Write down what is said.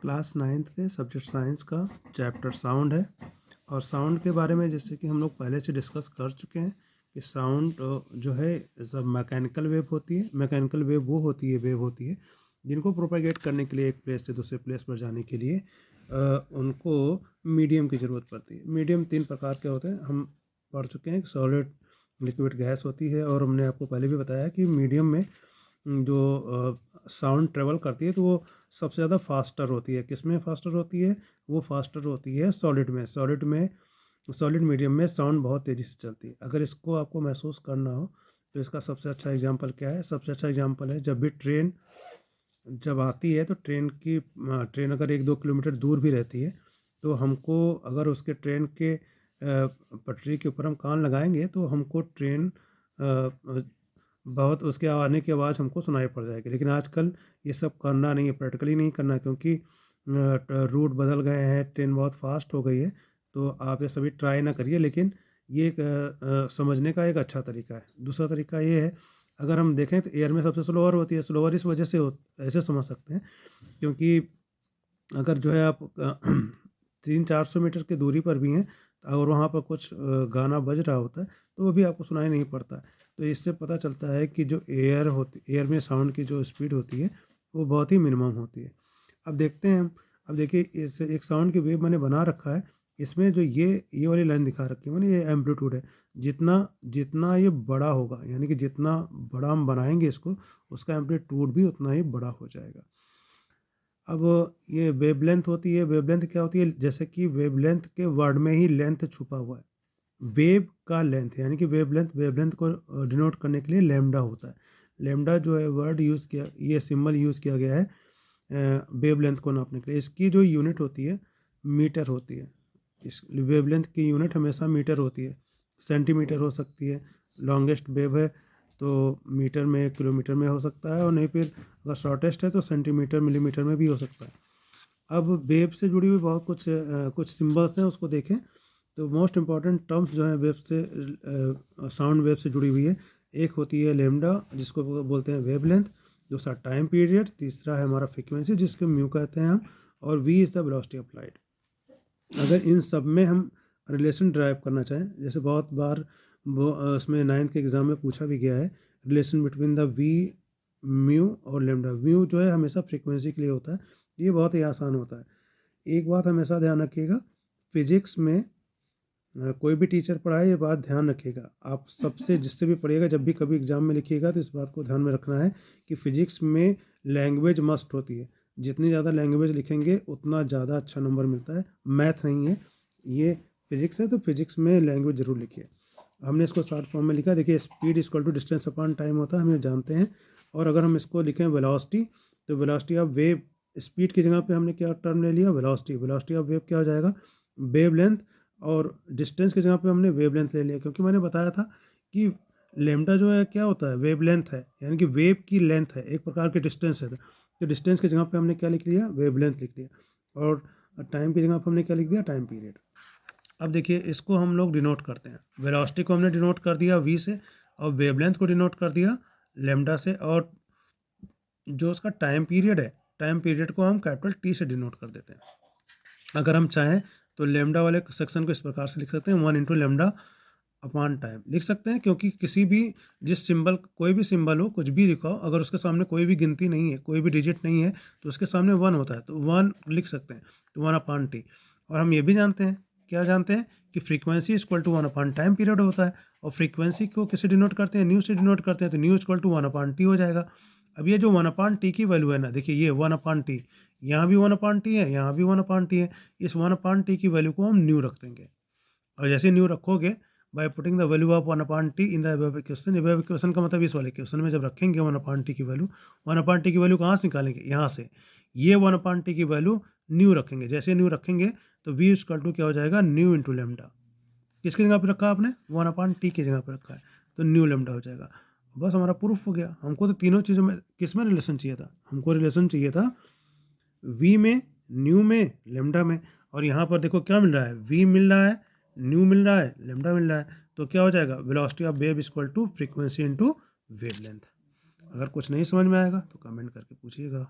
Class 9th के subject science का chapter sound है। और साउंड के बारे में जैसे कि हम लोग पहले से डिस्कस कर चुके हैं कि साउंड जो है सब मैकेनिकल वेव होती है। मैकेनिकल वेव वो वेव होती है जिनको प्रोपेगेट करने के लिए एक प्लेस से दूसरे प्लेस पर जाने के लिए उनको मीडियम की ज़रूरत पड़ती है। मीडियम 3 प्रकार के होते हैं, हम पढ़ चुके हैं। सॉलिड, लिक्विड, गैस होती है। और हमने आपको पहले भी बताया कि मीडियम में जो साउंड ट्रेवल करती है तो वो सबसे ज़्यादा फास्टर होती है। किस में फास्टर होती है? वो फास्टर होती है सॉलिड में। सॉलिड मीडियम में साउंड बहुत तेज़ी से चलती है। अगर इसको आपको महसूस करना हो तो इसका सबसे अच्छा एग्जांपल क्या है? सबसे अच्छा एग्जांपल है जब भी ट्रेन जब आती है तो ट्रेन अगर 1-2 किलोमीटर दूर भी रहती है तो हमको अगर उसके ट्रेन के पटरी के ऊपर हम कान लगाएंगे तो हमको ट्रेन बहुत उसके आने की आवाज़ हमको सुनाई पड़ जाएगी। लेकिन आजकल ये सब करना नहीं है, प्रैक्टिकली नहीं करना है, क्योंकि रूट बदल गए हैं, ट्रेन बहुत फास्ट हो गई है। तो आप ये सभी ट्राई ना करिए। लेकिन ये एक समझने का एक अच्छा तरीका है। दूसरा तरीका ये है, अगर हम देखें तो एयर में सबसे स्लोअर होती है। स्लोअर इस वजह से ऐसे समझ सकते हैं क्योंकि अगर जो है आप 300-400 मीटर की दूरी पर भी हैं और वहाँ पर कुछ गाना बज रहा होता है तो वो भी आपको सुनाई नहीं पड़ता है। तो इससे पता चलता है कि जो एयर में साउंड की जो स्पीड होती है वो बहुत ही मिनिमम होती है। अब देखते हैं, अब देखिए इस एक साउंड की वेव मैंने बना रखा है। इसमें जो ये वाली लाइन दिखा रखी है मैंने, ये एम्पलीट्यूड है। जितना जितना ये बड़ा होगा, यानी कि जितना बड़ा हम बनाएंगे इसको, उसका एम्पलीट्यूड भी उतना ही बड़ा हो जाएगा। अब ये वेवलेंथ होती है। वेवलेंथ क्या होती है? जैसे कि वेवलेंथ के वर्ड में ही लेंथ छुपा हुआ है। वेव का लेंथ, यानी कि वेवलेंथ को डिनोट करने के लिए लैम्डा होता है। लैम्डा जो है वर्ड यूज़ किया, ये सिंबल यूज़ किया गया है वेवलेंथ को नापने के लिए। इसकी जो यूनिट होती है मीटर होती है। इस वेवलेंथ की यूनिट हमेशा मीटर होती है। सेंटीमीटर हो सकती है, लॉन्गेस्ट वेव है तो मीटर में, किलोमीटर में हो सकता है, और नहीं फिर अगर शॉर्टेस्ट है तो सेंटीमीटर, मिलीमीटर में भी हो सकता है। अब वेव से जुड़ी हुई बहुत कुछ सिंबल्स हैं, उसको देखें तो मोस्ट इम्पॉर्टेंट टर्म्स जो हैं वेव से, साउंड वेव से जुड़ी हुई है। एक होती है लेमडा जिसको बोलते हैं वेवलेंथ, दूसरा टाइम पीरियड, तीसरा है हमारा फ्रीक्वेंसी जिसको म्यू कहते हैं हम, और V is the velocity of light. अगर इन सब में हम रिलेशन ड्राइव करना चाहें, जैसे बहुत बार वो उसमें 9th के एग्ज़ाम में पूछा भी गया है, relation between the V, mu और लेमडा। म्यू जो है हमेशा फ्रीक्वेंसी के लिए होता है। ये बहुत ही आसान होता है। एक बात हमेशा ध्यान रखिएगा, फिजिक्स में कोई भी टीचर पढ़ाए ये बात ध्यान रखिएगा। आप सबसे जिससे भी पढ़िएगा, जब भी कभी एग्जाम में लिखिएगा तो इस बात को ध्यान में रखना है कि फिजिक्स में लैंग्वेज मस्ट होती है। जितनी ज़्यादा लैंग्वेज लिखेंगे उतना ज़्यादा अच्छा नंबर मिलता है। मैथ नहीं है, ये फिजिक्स है, तो फिजिक्स में लैंग्वेज ज़रूर लिखिए। हमने इसको शॉर्ट फॉर्म में लिखा, देखिए speed equal to distance upon time होता है, हम ये जानते हैं। और अगर हम इसको लिखें वेलोसिटी, तो वेलोसिटी ऑफ वेव, स्पीड की जगह पे हमने क्या टर्म ले लिया? वेलोसिटी। वेलोसिटी ऑफ वेव क्या हो जाएगा? Wave length. और डिस्टेंस की जगह पे हमने वेवलेंथ ले लिया, क्योंकि मैंने बताया था कि लेमडा जो है क्या होता है? वेवलेंथ है, यानी कि वेव की लेंथ है, एक प्रकार की डिस्टेंस है। तो डिस्टेंस की जगह पे हमने क्या लिख लिया? वेवलेंथ लिख लिया। और टाइम की जगह पे हमने क्या लिख दिया? Time period. अब देखिए इसको हम लोग डिनोट करते हैं। वेलोसिटी को हमने डिनोट कर दिया वी से, और वेवलेंथ को डिनोट कर दिया लेमडा से, और जो उसका टाइम पीरियड है, टाइम पीरियड को हम कैपिटल टी से डिनोट कर देते हैं। अगर हम चाहें तो लेमडा वाले सेक्शन को इस प्रकार से लिख सकते हैं, 1 × लेमडा अपॉन टाइम लिख सकते हैं। क्योंकि किसी भी जिस सिंबल, कोई भी सिंबल हो, कुछ भी लिखो, अगर उसके सामने कोई भी गिनती नहीं है, कोई भी डिजिट नहीं है, तो उसके सामने 1 होता है, तो 1 लिख सकते हैं, तो 1/t। और हम ये भी जानते हैं, क्या जानते हैं कि frequency equal to 1 time period होता है। और फ्रीक्वेंसी को किससे डिनोट करते हैं? न्यू से डिनोट करते हैं, तो न्यू इक्वल टू 1/t हो जाएगा। अब ये जो 1/t की वैल्यू है ना, देखिए ये 1/t, यहाँ भी 1/t है, यहाँ भी 1/t है। इस 1/t की वैल्यू को हम न्यू रख देंगे। और जैसे न्यू रखोगे, by putting the value of 1/t in the above equation, above equation का मतलब इस वाले इक्वेशन में जब रखेंगे 1/t की वैल्यू, 1/t की वैल्यू कहाँ से निकालेंगे? यहाँ से। ये 1/t की वैल्यू न्यू रखेंगे। जैसे न्यू रखेंगे तो v इक्वल टू क्या हो जाएगा? New into lambda. किसकी जगह पे रखा आपने? 1/t की जगह पे रखा है, तो न्यू लेमडा हो जाएगा। बस हमारा प्रूफ हो गया। हमको तो तीनों चीज़ों में किस में रिलेशन चाहिए था? हमको रिलेशन चाहिए था v में, न्यू में, लेमडा में। और यहाँ पर देखो क्या मिल रहा है? v मिल रहा है, न्यू मिल रहा है, लेमडा मिल रहा है। तो क्या हो जाएगा? Velocity of wave equal to frequency into wavelength. अगर कुछ नहीं समझ में आएगा तो कमेंट करके पूछिएगा।